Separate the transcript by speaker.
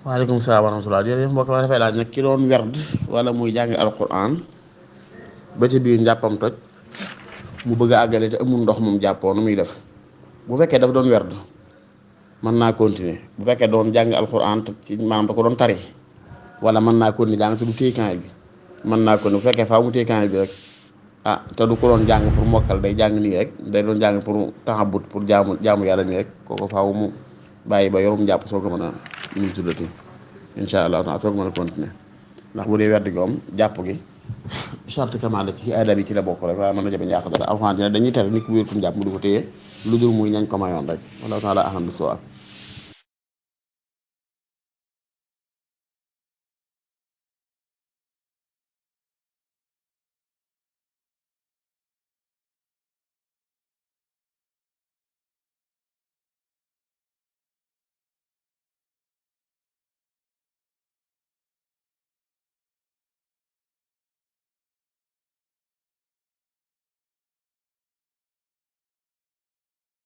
Speaker 1: waaleykum salaam wa rahmatulah jërëjëf mbokk ma dafay laaj nag ki doon werd wala muy jàng alquran ba ci biir njàppam toj mu bëgg a àggale te amul ndox moom jàppoo nu muy def bu fekkee dafa doon werd mën naa continuer bu fekkee doon jàng alquran te ci maanaam da ko doon tari wala mën naa continuer jàng te du téye kaamil bi mën naa continuer bu fekkee faaw mu téye kaamil bi rek ah te du ko doon jàng pour mokkal day jàng nii rek day doon jàng pour taxabut pour jaamu yàlla nii rek kooku faaw mu bàyyi ba yorum jàpp soo ko mën a ñu tuddati incha allah taala soo ko mën a continuer ndax bu dee werd gi moom jàpp gi charte kamal ci aada bi ci la bokk rek waaye mën na jëme njàq dara alxuraan dina dañuy tere nit ku wérutum jàpp mu di ko téye lu dul muy ñañ ko mayoon rek wala taala aham bi soo